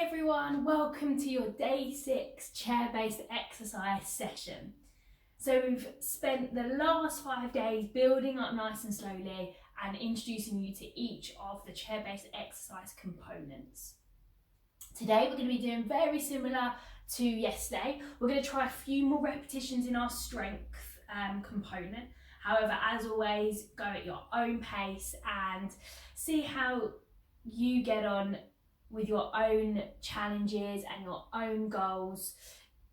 everyone, welcome to your day 6 chair-based exercise session. So we've spent the last 5 days building up nice and slowly and introducing you to each of the chair-based exercise components. Today we're going to be doing very similar to yesterday. We're going to try a few more repetitions in our strength component. However, as always, go at your own pace and see how you get on with your own challenges and your own goals.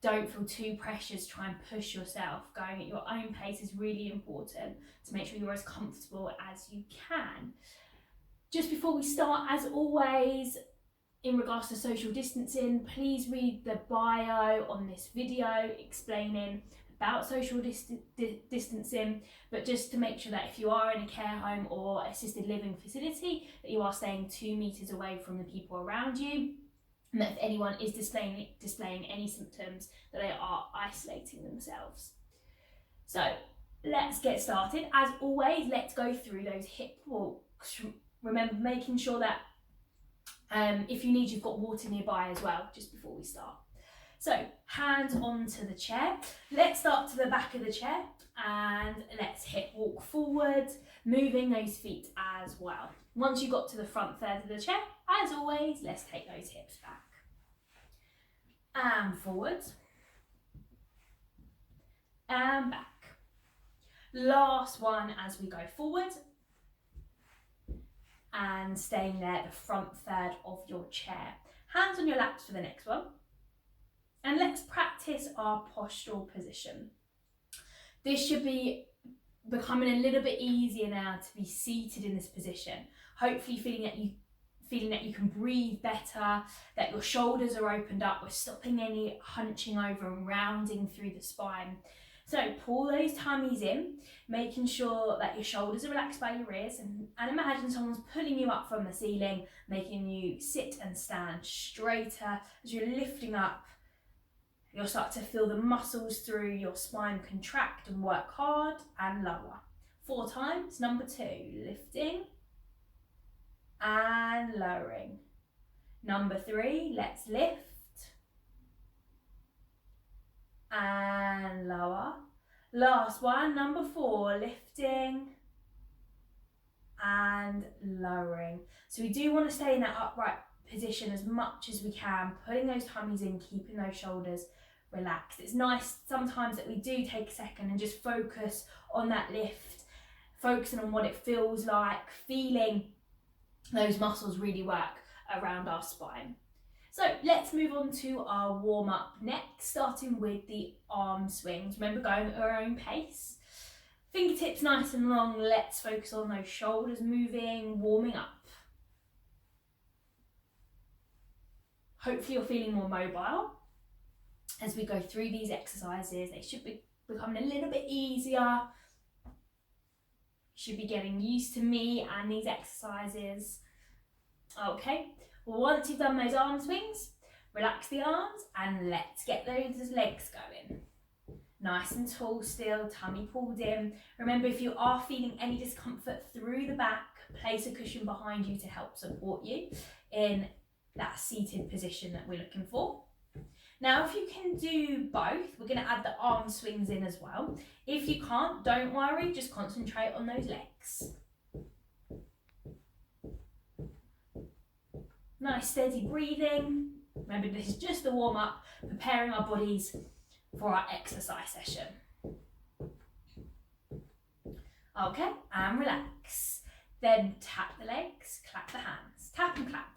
Don't feel too precious to try and push yourself. Going at your own pace is really important to make sure you're as comfortable as you can. Just before we start, as always, in regards to social distancing, please read the bio on this video explaining about social distancing, but just to make sure that if you are in a care home or assisted living facility, that you are staying 2 meters away from the people around you, and that if anyone is displaying any symptoms, that they are isolating themselves. So let's get started. As always, let's go through those hip walks. Remember, making sure that if you need, you've got water nearby as well, just before we start. So hands onto the chair. Let's start to the back of the chair and let's hip walk forward, moving those feet as well. Once you've got to the front third of the chair, as always, let's take those hips back. And forward. And back. Last one as we go forward. And staying there, the front third of your chair. Hands on your laps for the next one. And let's practice our postural position. This should be becoming a little bit easier now to be seated in this position. Hopefully feeling that you can breathe better, that your shoulders are opened up. We're stopping any hunching over and rounding through the spine. So pull those tummies in, making sure that your shoulders are relaxed by your ears, and imagine someone's pulling you up from the ceiling, making you sit and stand straighter. As you're lifting up, you'll start to feel the muscles through your spine contract and work hard, and lower. 4 times. Number 2, lifting and lowering. Number 3, let's lift and lower. Last one, number 4, lifting and lowering. So we do want to stay in that upright position as much as we can, putting those tummies in, keeping those shoulders relaxed. It's nice sometimes that we do take a second and just focus on that lift, focusing on what it feels like, feeling those muscles really work around our spine. So let's move on to our warm up next, starting with the arm swings. Remember, going at our own pace. Fingertips nice and long. Let's focus on those shoulders moving, warming up. Hopefully you're feeling more mobile as we go through these exercises. They should be becoming a little bit easier. You should be getting used to me and these exercises. Okay, well, once you've done those arm swings, relax the arms and let's get those legs going. Nice and tall still, tummy pulled in. Remember, if you are feeling any discomfort through the back, place a cushion behind you to help support you in that seated position that we're looking for. Now, if you can do both, we're going to add the arm swings in as well. If you can't, don't worry, just concentrate on those legs. Nice steady breathing. Remember, this is just the warm up, preparing our bodies for our exercise session. Okay, and relax. Then tap the legs, clap the hands. Tap and clap.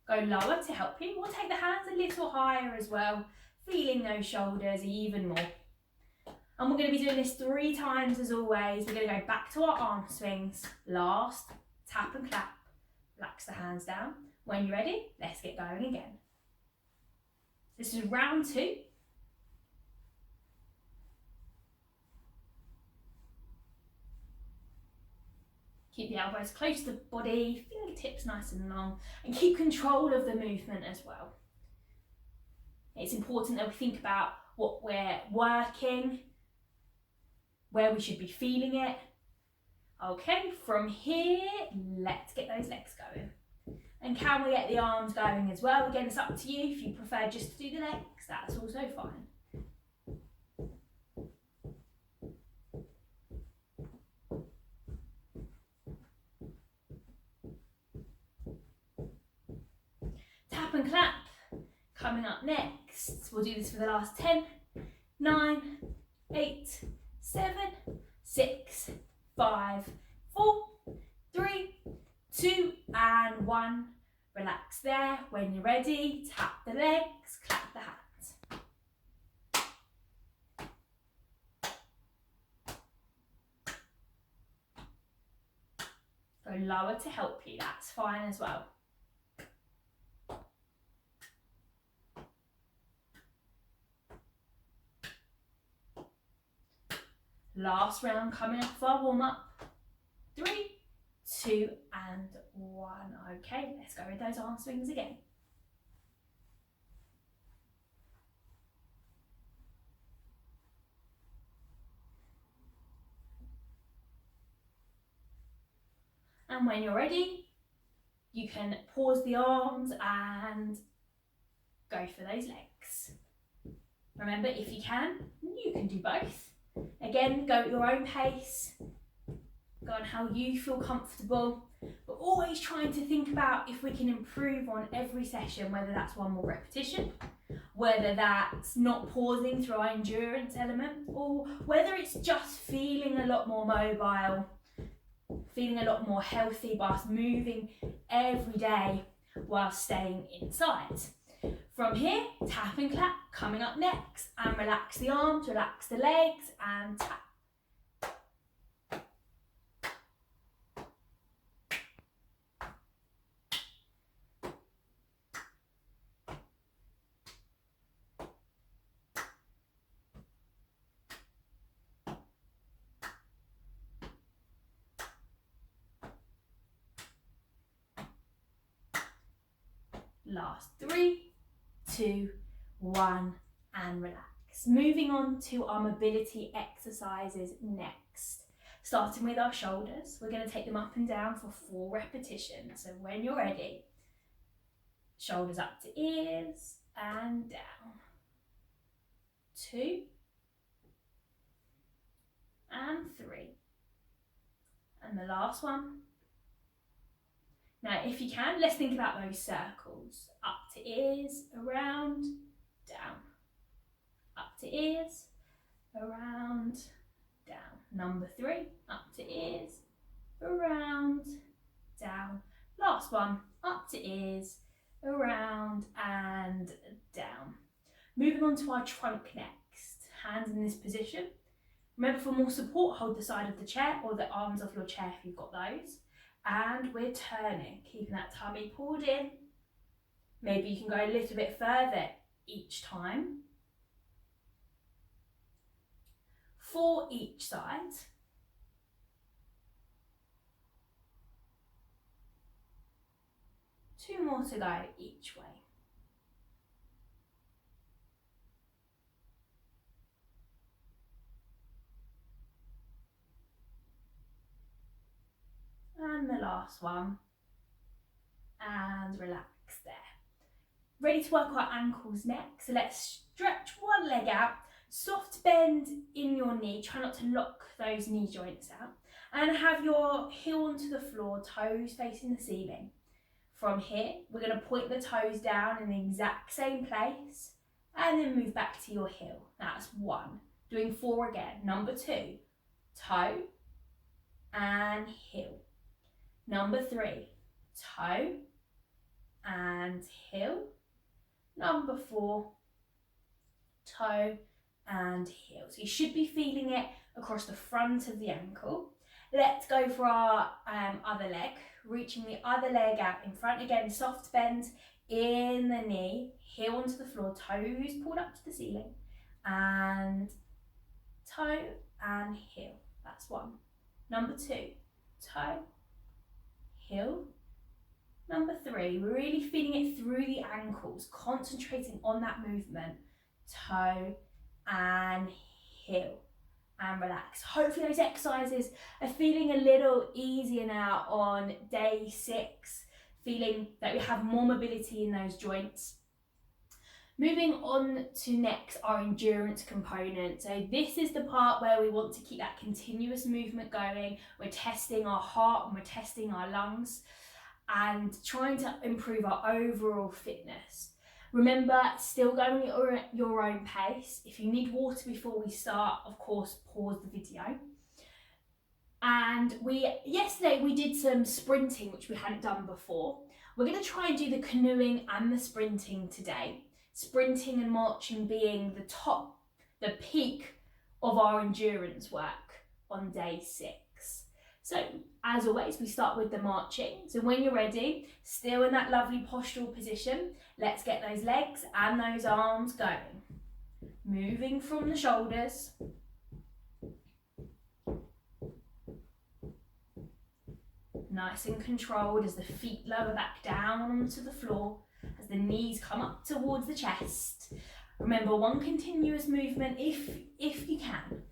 Go lower to help you. We'll take the hands a little higher as well, feeling those shoulders even more. And we're going to be doing this 3 times as always. We're going to go back to our arm swings. Last, tap and clap. Relax the hands down. When you're ready, let's get going again. This is round 2. Keep the elbows close to the body, fingertips nice and long, and keep control of the movement as well. It's important that we think about what we're working, where we should be feeling it. Okay, from here, let's get those legs going. And can we get the arms going as well? Again, it's up to you. If you prefer just to do the legs, that's also fine. Tap and clap. Coming up next, we'll do this for the last 10, 9, 8, 7, 6, 5, 4, 3, 2 and 1. Relax there. When you're ready, tap the legs, clap the hands. Go lower to help you, that's fine as well. Last round coming up for our warm up. 3, 2 and 1. Okay, let's go with those arm swings again. And when you're ready, you can pause the arms and go for those legs. Remember, if you can do both. Again, go at your own pace. Go on how you feel comfortable, but always trying to think about if we can improve on every session, whether that's one more repetition, whether that's not pausing through our endurance element, or whether it's just feeling a lot more mobile, feeling a lot more healthy by us moving every day while staying inside. From here, tap and clap coming up next, and relax the arms, relax the legs and tap. Last 3, 2, 1 and relax. Moving on to our mobility exercises next. Starting with our shoulders, we're going to take them up and down for 4 repetitions. So when you're ready, shoulders up to ears and down. 2 and 3. And the last one. Now, if you can, let's think about those circles. Up to ears, around, down. Up to ears, around, down. Number 3, up to ears, around, down. Last one, up to ears, around and down. Moving on to our trunk next. Hands in this position. Remember, for more support, hold the side of the chair or the arms of your chair if you've got those. And we're turning, keeping that tummy pulled in. Maybe you can go a little bit further each time. For each side. Two more to go each way. And the last one. And relax there. Ready to work our ankles next. So let's stretch one leg out. Soft bend in your knee. Try not to lock those knee joints out. And have your heel onto the floor, toes facing the ceiling. From here, we're going to point the toes down in the exact same place. And then move back to your heel. That's 1. Doing 4 again. Number 2, toe and heel. Number 3, toe and heel. Number 4, toe and heel. So you should be feeling it across the front of the ankle. Let's go for our other leg. Reaching the other leg out in front. Again, soft bend in the knee. Heel onto the floor, toes pulled up to the ceiling. And toe and heel. That's 1. Number 2, toe, heel. Number 3, we're really feeling it through the ankles, concentrating on that movement. Toe and heel and relax. Hopefully those exercises are feeling a little easier now on day 6, feeling that we have more mobility in those joints. Moving on to next, our endurance component. So this is the part where we want to keep that continuous movement going. We're testing our heart and we're testing our lungs and trying to improve our overall fitness. Remember, still going at your own pace. If you need water before we start, of course, pause the video. And yesterday we did some sprinting, which we hadn't done before. We're going to try and do the canoeing and the sprinting today. Sprinting and marching being the peak of our endurance work on day 6. So as always, we start with the marching. So when you're ready, still in that lovely postural position, let's get those legs and those arms going. Moving from the shoulders. Nice and controlled as the feet lower back down onto the floor, as the knees come up towards the chest. Remember, one continuous movement if you can.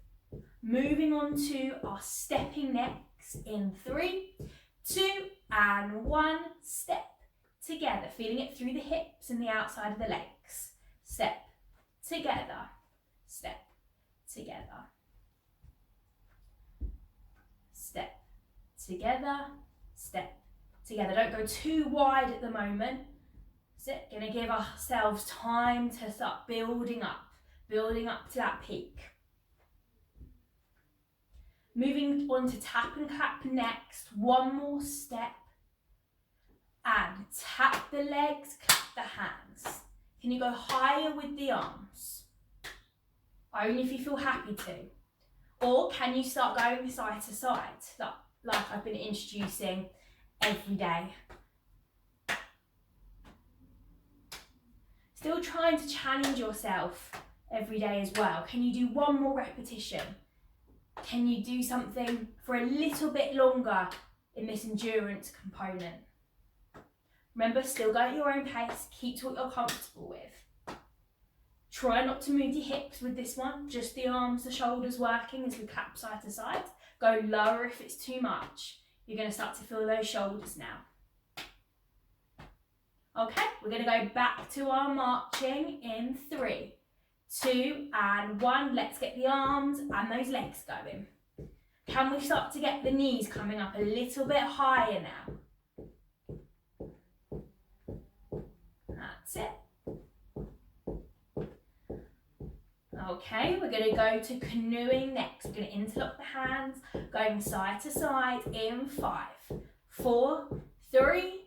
Moving on to our stepping next in 3, 2, and 1. Step together, feeling it through the hips and the outside of the legs. Step together, step together. Step together, step together. Don't go too wide at the moment. So going to give ourselves time to start building up to that peak. Moving on to tap and clap next. One more step. And tap the legs, clap the hands. Can you go higher with the arms? Only if you feel happy to. Or can you start going side to side, like I've been introducing every day? Still trying to challenge yourself every day as well. Can you do one more repetition? Can you do something for a little bit longer in this endurance component? Remember, still go at your own pace. Keep to what you're comfortable with. Try not to move your hips with this one. Just the arms, the shoulders working as we clap side to side. Go lower if it's too much. You're going to start to feel those shoulders now. Okay, we're going to go back to our marching in 3, 2, and 1. Let's get the arms and those legs going. Can we start to get the knees coming up a little bit higher now? That's it. Okay, we're going to go to canoeing next. We're going to interlock the hands, going side to side in 5, 4, 3,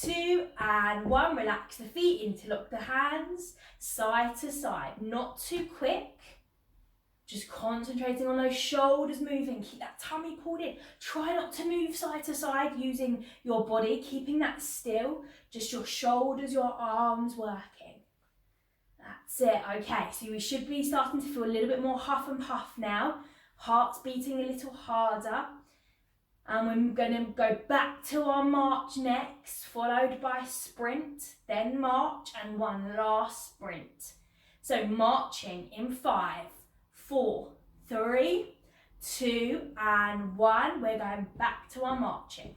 2, and 1. Relax the feet, interlock the hands, side to side. Not too quick. Just concentrating on those shoulders moving. Keep that tummy pulled in. Try not to move side to side using your body, keeping that still. Just your shoulders, your arms working. That's it. Okay, so we should be starting to feel a little bit more huff and puff now. Heart's beating a little harder. And we're going to go back to our march next, followed by sprint, then march, and one last sprint. So marching in 5, 4, 3, 2, and 1. We're going back to our marching.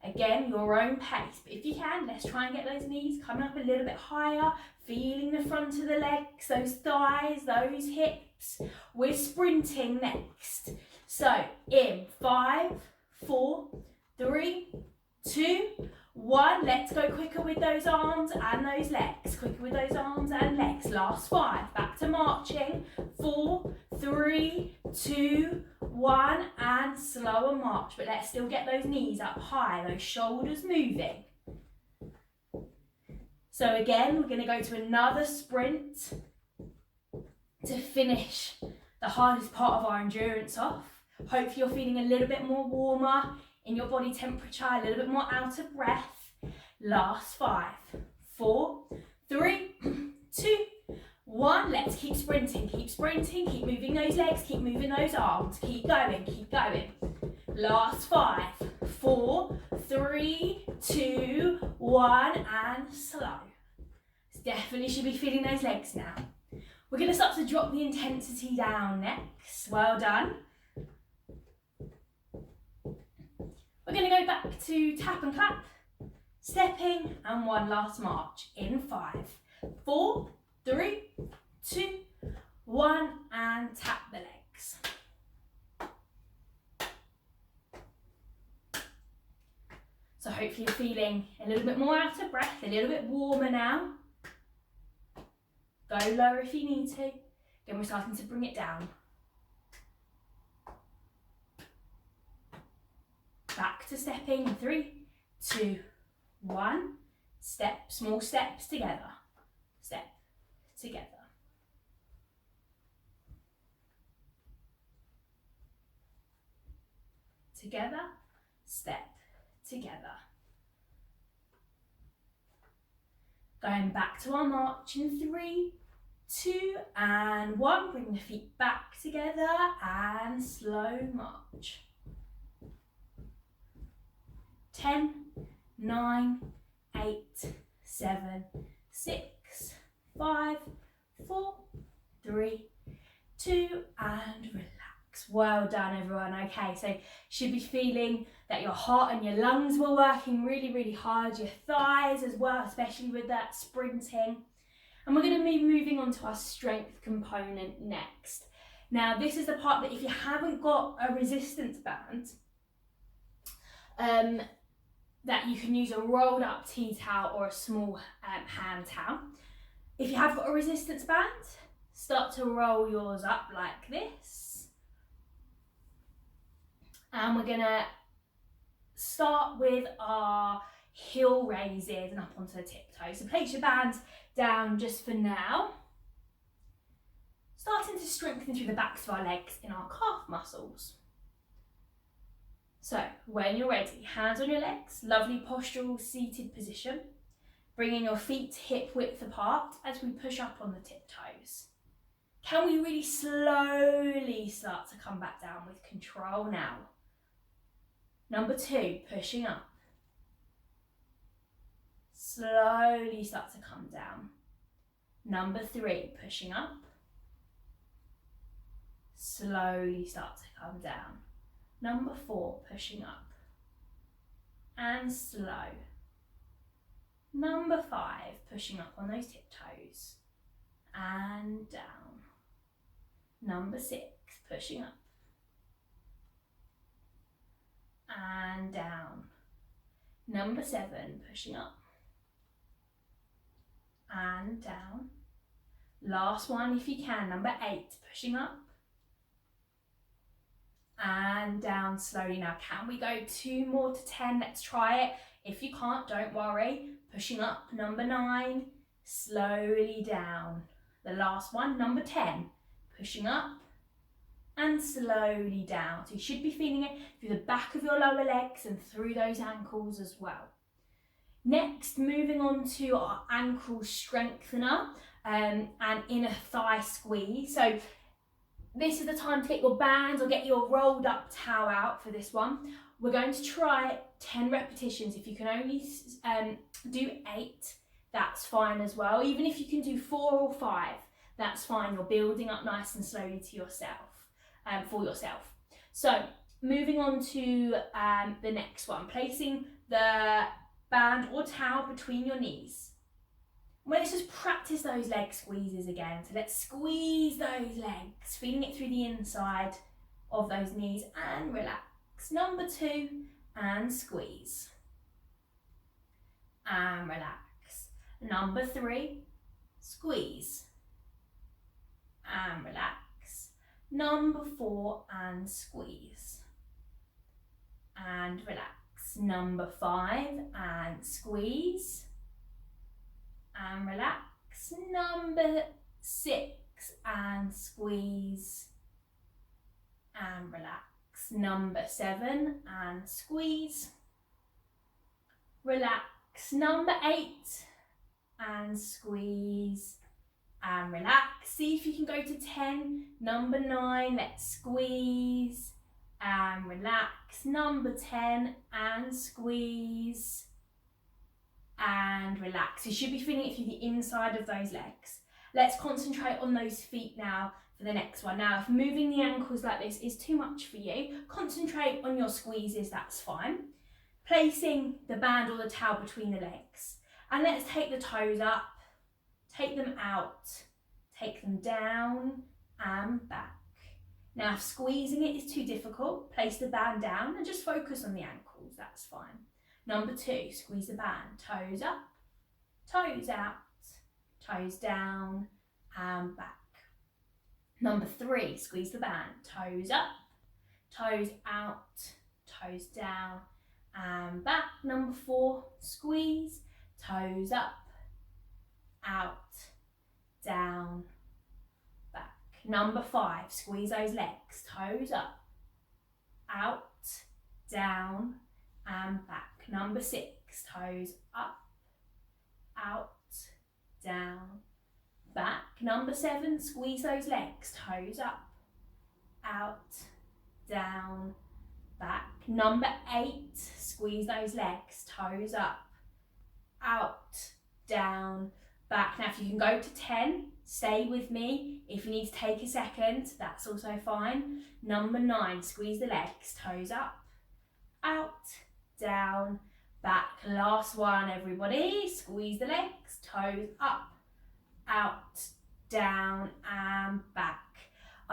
Again, your own pace, but if you can, let's try and get those knees coming up a little bit higher, feeling the front of the legs, those thighs, those hips. We're sprinting next. So in 5, 4, 3, 2, 1. Let's go quicker with those arms and those legs. Quicker with those arms and legs. Last 5. Back to marching. 4, 3, 2, 1. And slower march. But let's still get those knees up high. Those shoulders moving. So again, we're going to go to another sprint to finish the hardest part of our endurance off. Hopefully you're feeling a little bit more warmer in your body temperature, a little bit more out of breath. Last 5, 4, 3, 2, 1. Let's keep sprinting, keep moving those legs, keep moving those arms, keep going, keep going. Last 5, 4, 3, 2, 1, and slow. Definitely should be feeling those legs now. We're going to start to drop the intensity down next. Well done. We're going to go back to tap and clap, stepping, and one last march in 5, 4, 3, 2, 1, and tap the legs. So hopefully you're feeling a little bit more out of breath, a little bit warmer now. Go lower if you need to. Again, we're starting to bring it down. Back to stepping, 3, 2, 1. Step, small steps together. Step, together. Together, step, together. Going back to our march in 3, 2, and 1. Bring the feet back together and slow march. 10, 9, 8, 7, 6, 5, 4, 3, 2, and relax. Well done, everyone. Okay, so you should be feeling that your heart and your lungs were working really, really hard, your thighs as well, especially with that sprinting. And we're going to be moving on to our strength component next. Now, this is the part that if you haven't got a resistance band, that you can use a rolled up tea towel or a small hand towel. If you have got a resistance band, start to roll yours up like this. And we're going to start with our heel raises and up onto the tiptoes. So place your band down just for now. Starting to strengthen through the backs of our legs in our calf muscles. So when you're ready, hands on your legs, lovely postural seated position. Bringing your feet hip width apart as we push up on the tiptoes. Can we really slowly start to come back down with control now? Number 2, pushing up. Slowly start to come down. Number 3, pushing up. Slowly start to come down. Number 4, pushing up. And slow. Number 5, pushing up on those tiptoes. And down. Number 6, pushing up. And down. Number 7, pushing up. And down. Last one if you can, number 8, pushing up. And down slowly. Now, can we go 2 more to 10? Let's try it. If you can't, don't worry. Pushing up, number 9, slowly down. The last one, number 10, pushing up and slowly down. So you should be feeling it through the back of your lower legs and through those ankles as well. Next, moving on to our ankle strengthener and inner thigh squeeze. So this is the time to get your bands or get your rolled up towel out for this one. We're going to try 10 repetitions. If you can only do 8, that's fine as well. Even if you can do 4 or 5, that's fine. You're building up nice and slowly to yourself, for yourself. So moving on to the next one, placing the band or towel between your knees. Well, let's just practice those leg squeezes again. So let's squeeze those legs, feeling it through the inside of those knees and relax. Number 2, and squeeze. And relax. Number 3, squeeze. And relax. Number 4, and squeeze. And relax. Number 5, and squeeze. And relax. Number 6, and squeeze. And relax. Number 7, and squeeze. Relax. Number 8, and squeeze. And relax. See if you can go to 10. Number 9, let's squeeze. And relax. Number 10, and squeeze. And relax. You should be feeling it through the inside of those legs. Let's concentrate on those feet now for the next one. Now, if moving the ankles like this is too much for you, concentrate on your squeezes, that's fine. Placing the band or the towel between the legs. And let's take the toes up, take them out, take them down and back. Now, if squeezing it is too difficult, place the band down and just focus on the ankles, that's fine. Number 2, squeeze the band, toes up, toes out, toes down and back. Number 3, squeeze the band, toes up, toes out, toes down and back. Number 4, squeeze, toes up, out, down, back. Number 5, squeeze those legs, toes up, out, down and back. Number 6, toes up, out, down, back. Number 7, squeeze those legs, toes up, out, down, back. Number 8, squeeze those legs, toes up, out, down, back. Now if you can go to 10, stay with me. If you need to take a second, that's also fine. Number 9, squeeze the legs, toes up, out, down, back. Last one, everybody. Squeeze the legs, toes up, out, down and back.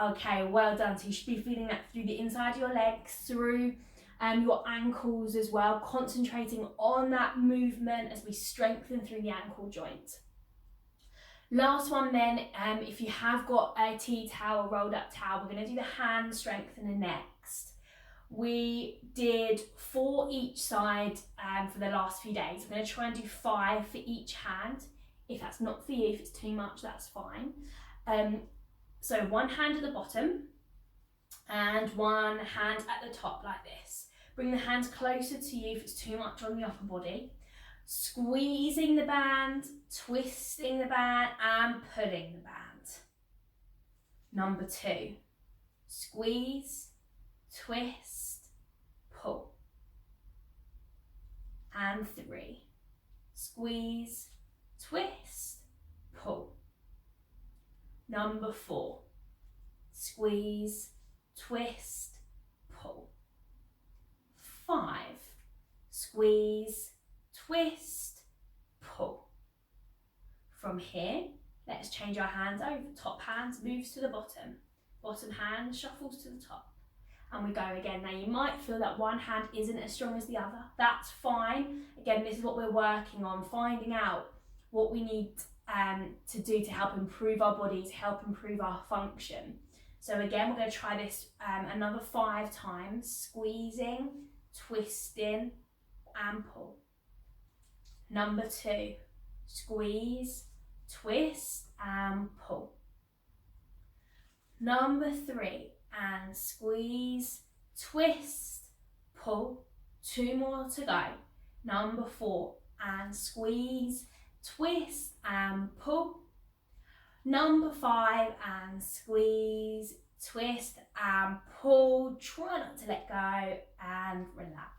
Okay, well done. So you should be feeling that through the inside of your legs, through your ankles as well, concentrating on that movement as we strengthen through the ankle joint. Last one then, if you have got a tea towel, rolled up towel, we're going to do the hand strengthening next. We did 4 each side for the last few days. We're going to try and do 5 for each hand. If that's not for you, if it's too much, that's fine. So one hand at the bottom and one hand at the top like this. Bring the hands closer to you if it's too much on the upper body. Squeezing the band, twisting the band and pulling the band. Number 2, squeeze, twist, pull. And 3, squeeze, twist, pull. Number 4, squeeze, twist, pull. 5, squeeze, twist, pull. From here, let's change our hands over. Top hand moves to the bottom. Bottom hand shuffles to the top. And we go again. Now you might feel that one hand isn't as strong as the other. That's fine. Again, this is what we're working on, finding out what we need to do to help improve our bodies, help improve our function. So again, we're going to try this another 5 times. Squeezing, twisting and pull. Number 2, squeeze, twist and pull. Number 3, and squeeze, twist, pull. 2 more to go. Number 4, and squeeze, twist and pull. Number 5, and squeeze, twist and pull. Try not to let go and relax.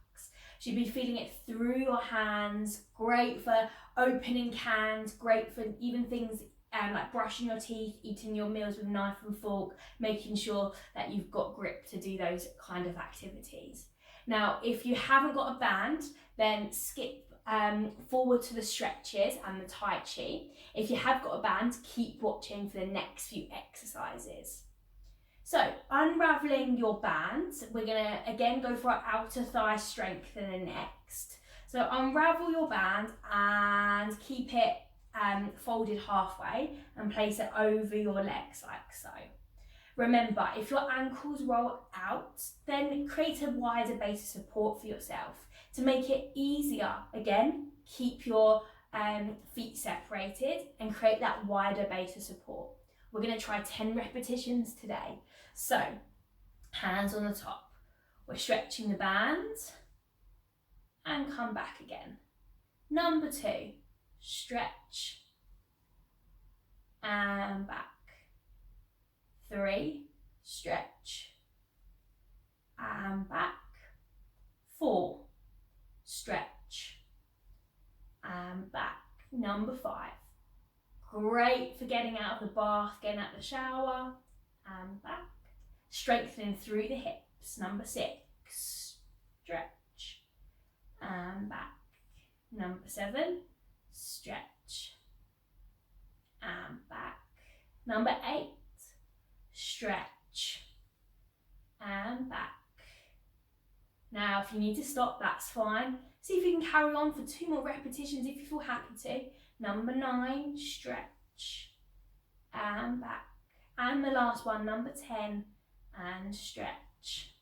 Should be feeling it through your hands. Great for opening cans, great for even things like brushing your teeth, eating your meals with a knife and fork, making sure that you've got grip to do those kind of activities. Now, if you haven't got a band, then skip forward to the stretches and the Tai Chi. If you have got a band, keep watching for the next few exercises. So, unraveling your band, we're going to again go for our outer thigh strengthening next. So unravel your band and keep it folded halfway and place it over your legs like so. Remember, if your ankles roll out, then create a wider base of support for yourself. To make it easier, again, keep your feet separated and create that wider base of support. We're going to try 10 repetitions today. So, hands on the top. We're stretching the band and come back again. Number 2, stretch and back. 3, stretch and back. 4, stretch and back. Number 5, Great for getting out of the bath, getting out of the shower, and back. Strengthening through the hips. Number 6, stretch, and back. Number 7, stretch, and back. Number 8, stretch, and back. Now, if you need to stop, that's fine. See if you can carry on for 2 more repetitions if you feel happy to. Number 9, stretch, and back. And the last one, number 10, and stretch,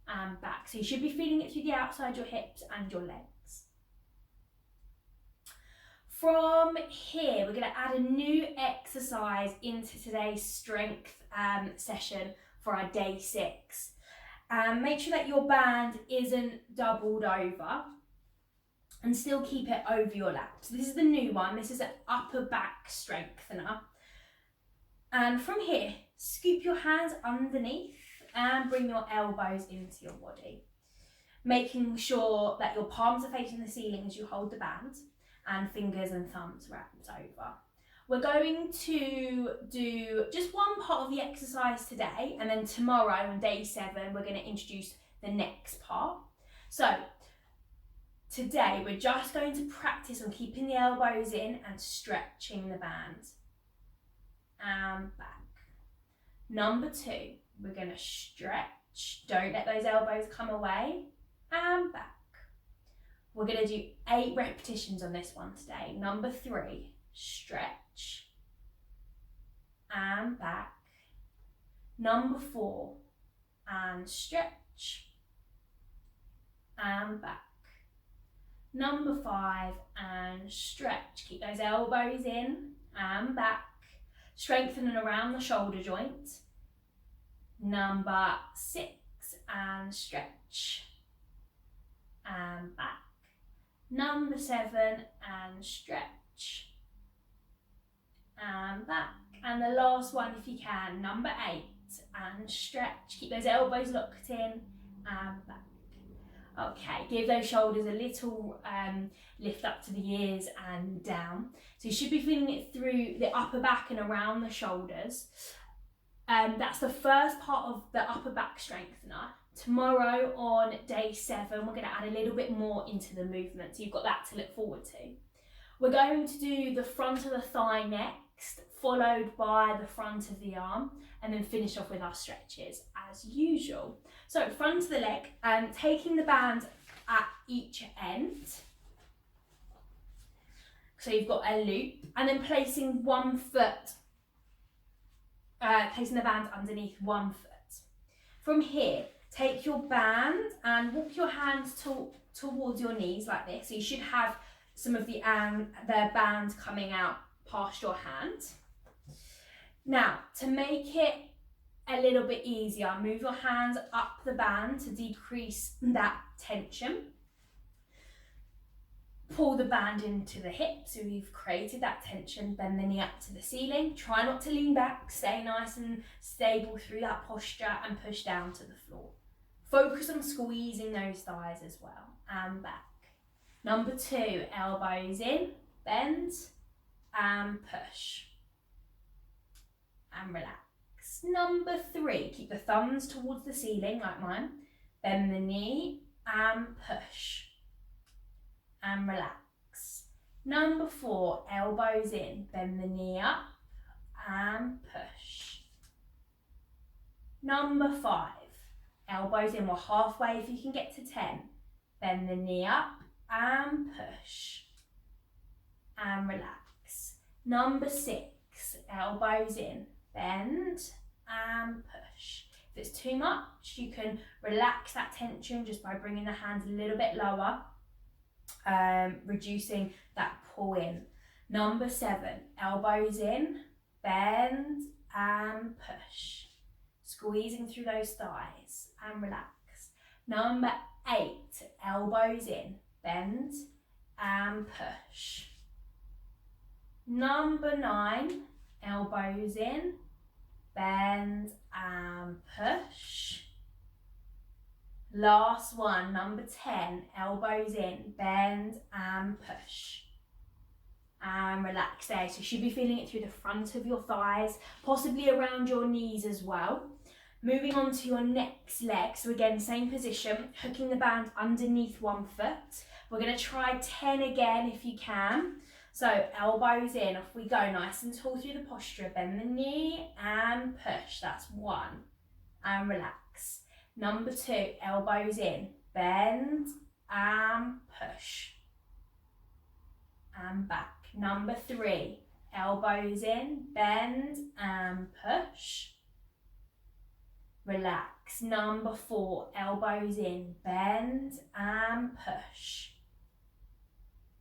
and back. So you should be feeling it through the outside your hips and your legs. From here, we're going to add a new exercise into today's strength session for our day 6. Make sure that your band isn't doubled over and still keep it over your lap. So this is the new one. This is an upper back strengthener. And from here, scoop your hands underneath and bring your elbows into your body. Making sure that your palms are facing the ceiling as you hold the band and fingers and thumbs wrapped over. We're going to do just one part of the exercise today, and then tomorrow on day 7, we're going to introduce the next part. So today, we're just going to practice on keeping the elbows in and stretching the band. And back. Number 2, we're going to stretch. Don't let those elbows come away. And back. We're going to do 8 repetitions on this one today. Number 3, stretch. And back. Number 4, and stretch. And back. Number 5, and stretch. Keep those elbows in and back. Strengthening around the shoulder joint. Number 6, and stretch. And back. Number 7, and stretch. And back. And the last one, if you can, number 8, and stretch. Keep those elbows locked in and back. Okay, give those shoulders a little lift up to the ears and down. So you should be feeling it through the upper back and around the shoulders. That's the first part of the upper back strengthener. Tomorrow on day 7, we're going to add a little bit more into the movement. So you've got that to look forward to. We're going to do the front of the thigh next, followed by the front of the arm, and then finish off with our stretches as usual. So front of the leg, taking the band at each end. So you've got a loop, and then placing one foot, placing the band underneath one foot. From here, take your band and walk your hands towards your knees like this. So you should have some of the band coming out past your hand. Now, to make it a little bit easier, move your hands up the band to decrease that tension. Pull the band into the hips, so you've created that tension. Bend the knee up to the ceiling. Try not to lean back, stay nice and stable through that posture and push down to the floor. Focus on squeezing those thighs as well, and back. Number 2, elbows in, bend and push. And relax. Number 3, keep the thumbs towards the ceiling like mine. Bend the knee and push. And relax. Number 4, elbows in, bend the knee up and push. Number 5, elbows in, we're halfway if you can get to 10. Bend the knee up and push. And relax. Number 6, elbows in, bend and push. If it's too much, you can relax that tension just by bringing the hands a little bit lower, reducing that pull in. Number 7, elbows in, bend and push. Squeezing through those thighs and relax. Number 8, elbows in, bend and push. Number 9, elbows in, bend and push. Last one, number 10, elbows in, bend and push. and relax there. So you should be feeling it through the front of your thighs, possibly around your knees as well. Moving on to your next leg. So again, same position, hooking the band underneath one foot. We're going to try 10 again if you can. So elbows in, off we go, nice and tall through the posture. Bend the knee and push. That's 1. And relax. Number 2, elbows in, bend and push. And back. Number 3, elbows in, bend and push. Relax. Number 4, elbows in, bend and push.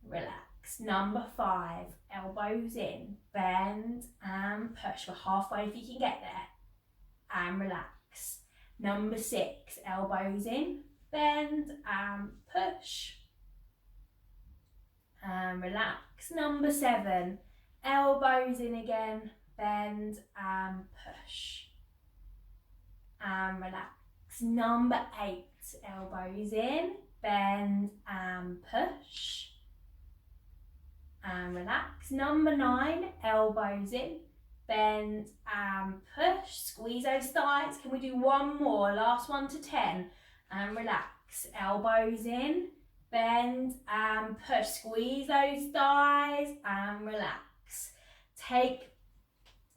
Relax. Number 5, elbows in, bend and push. We're halfway if you can get there. And relax. Number 6, elbows in, bend and push. And relax. Number 7, elbows in again, bend and push. And relax. Number 8, elbows in, bend and push. And relax. Number 9, elbows in, bend and push. Squeeze those thighs. Can we do one more? Last one to 10. And relax. Elbows in, bend and push. Squeeze those thighs and relax. Take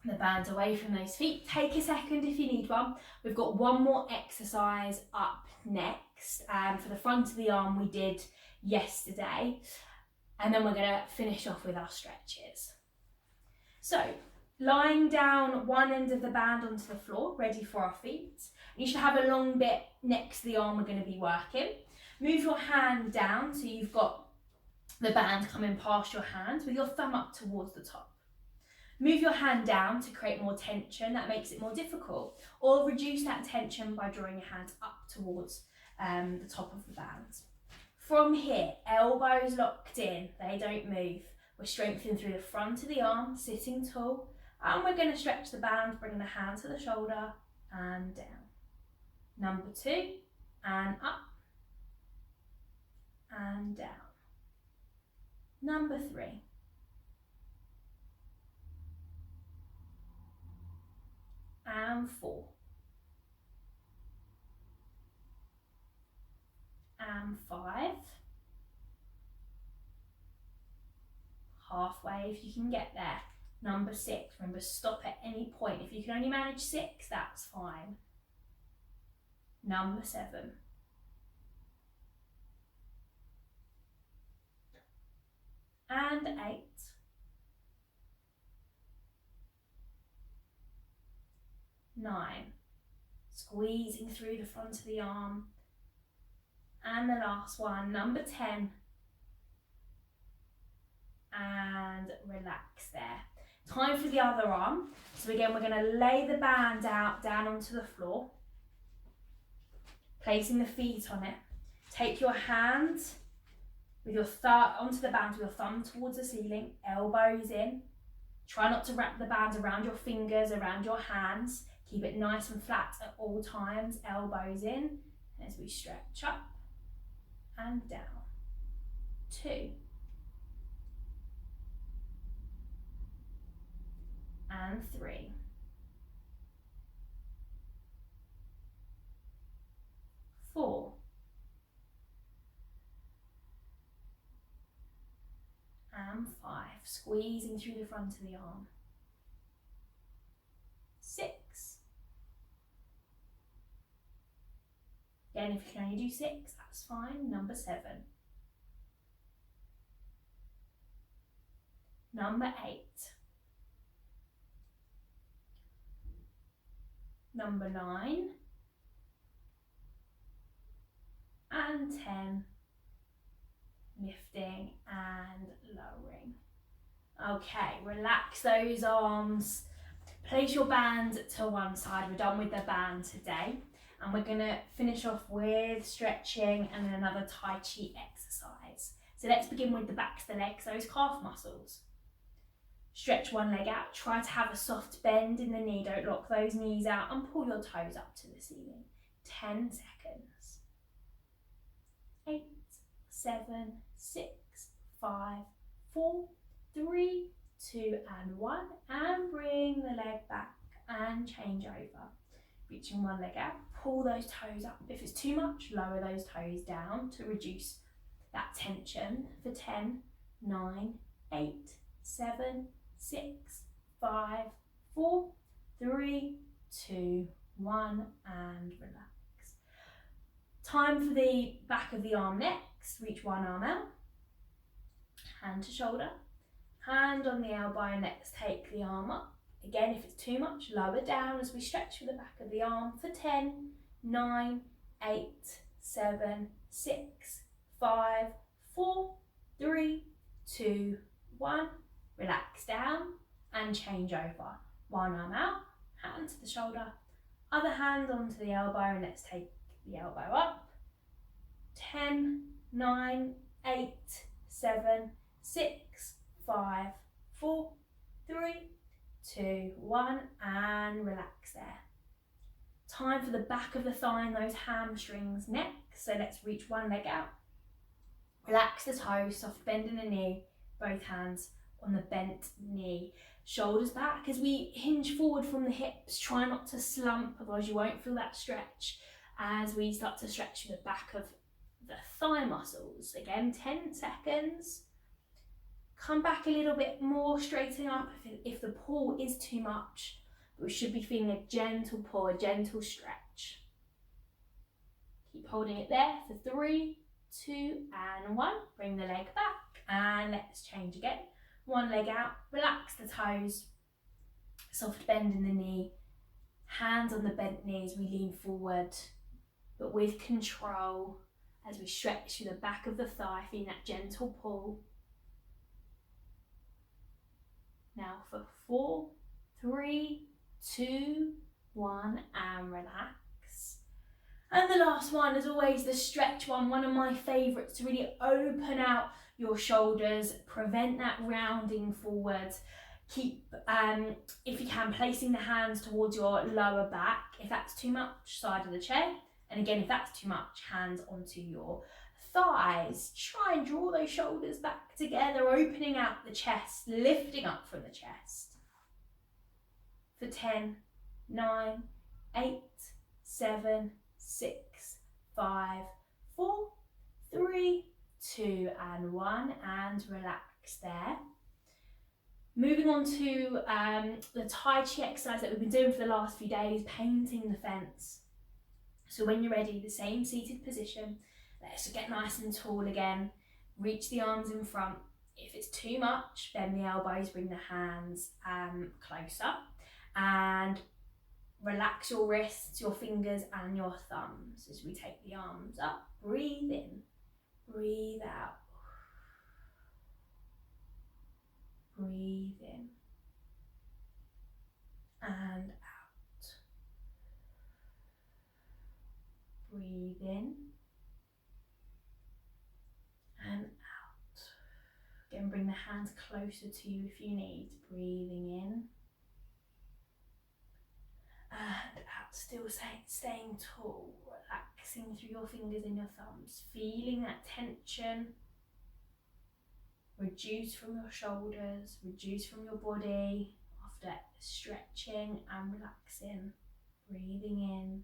the band away from those feet. Take a second if you need one. We've got one more exercise up next. For the front of the arm we did yesterday. And then we're going to finish off with our stretches. So, lying down one end of the band onto the floor, ready for our feet. You should have a long bit next to the arm we're going to be working. Move your hand down so you've got the band coming past your hands with your thumb up towards the top. Move your hand down to create more tension, that makes it more difficult. Or reduce that tension by drawing your hands up towards the top of the band. From here, elbows locked in, they don't move. We're strengthening through the front of the arm, sitting tall. And we're going to stretch the band, bringing the hand to the shoulder and down. Number 2, and up and down. Number 3. And 4. And 5. Halfway if you can get there. Number 6. Remember, stop at any point. If you can only manage 6, that's fine. Number 7. And 8. 9. Squeezing through the front of the arm. And the last one, number 10. And relax there. Time for the other arm. So again, we're going to lay the band out down onto the floor. Placing the feet on it. Take your hand with your onto the band with your thumb towards the ceiling, elbows in. Try not to wrap the band around your fingers, around your hands. Keep it nice and flat at all times, elbows in, as we stretch up and down. 2. And 3. 4. And 5. Squeezing through the front of the arm. 6. Again, if you can only do 6, that's fine. Number 7. Number 8. Number 9. And 10. Lifting and lowering. Okay, relax those arms. Place your band to one side. We're done with the band today. And we're going to finish off with stretching and then another Tai Chi exercise. So let's begin with the backs of the legs, those calf muscles. Stretch one leg out. Try to have a soft bend in the knee. Don't lock those knees out and pull your toes up to the ceiling. 10 seconds. 8, 7, 6, 5, 4, 3, 2 and 1, and bring the leg back and change over. Reaching one leg out, pull those toes up. If it's too much, lower those toes down to reduce that tension. For 10, 9, 8, 7, 6, 5, 4, 3, 2, 1, and relax. Time for the back of the arm next. Reach one arm out, hand to shoulder, hand on the elbow, and let's take the arm up. Again, if it's too much, lower down as we stretch through the back of the arm. For 10, 9, 8, 7, 6, 5, 4, 3, 2, 1. Relax down and change over. One arm out, hand to the shoulder, other hand onto the elbow, and let's take the elbow up. 10, 9, 8, 7, 6, 5, 4, 3, 2, 1, and relax there. Time for the back of the thigh and those hamstrings next. So let's reach one leg out. Relax the toes, soft bend in the knee, both hands on the bent knee. Shoulders back as we hinge forward from the hips. Try not to slump, otherwise you won't feel that stretch as we start to stretch the back of the thigh muscles. Again, 10 seconds. Come back a little bit more, straightening up if the pull is too much. But we should be feeling a gentle pull, a gentle stretch. Keep holding it there for 3, 2 and 1. Bring the leg back and let's change again. One leg out, relax the toes, soft bend in the knee, hands on the bent knee as we lean forward, but with control as we stretch through the back of the thigh, feeling that gentle pull. Now for 4, 3, 2, 1 and relax. And the last one is always the stretch one of my favourites to really open out your shoulders, prevent that rounding forwards. Keep, if you can, placing the hands towards your lower back. If that's too much, side of the chair. And again, if that's too much, hands onto your thighs. Try and draw those shoulders back together, opening out the chest, lifting up from the chest. For 10, 9, 8, 7, 6, 5, 4, 3, 2 and 1, and relax there. Moving on to the Tai Chi exercise that we've been doing for the last few days, painting the fence. So when you're ready, the same seated position, let's get nice and tall again. Reach the arms in front. If it's too much, bend the elbows, bring the hands closer, and relax your wrists, your fingers and your thumbs as we take the arms up. Breathe in, breathe out. Breathe in and out. Breathe in and out. Again, bring the hands closer to you if you need. Breathing in and out. Still staying tall, relaxing through your fingers and your thumbs, feeling that tension reduce from your shoulders, reduce from your body after stretching and relaxing. Breathing in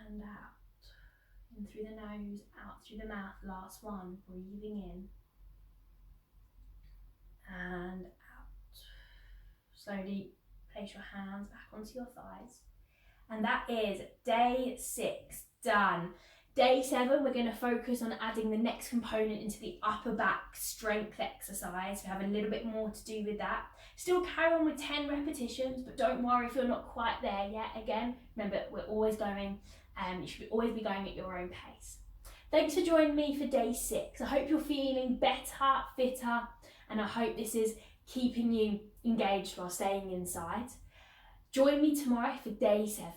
and out. In through the nose, out through the mouth. Last one. Breathing in and out. Slowly place your hands back onto your thighs. And that is day 6 done. Day 7, we're going to focus on adding the next component into the upper back strength exercise. We have a little bit more to do with that. Still carry on with 10 repetitions, but don't worry if you're not quite there yet. Again, remember, we're always going, you should always be going at your own pace. Thanks for joining me for day 6. I hope you're feeling better, fitter, and I hope this is keeping you engaged while staying inside. Join me tomorrow for day 7.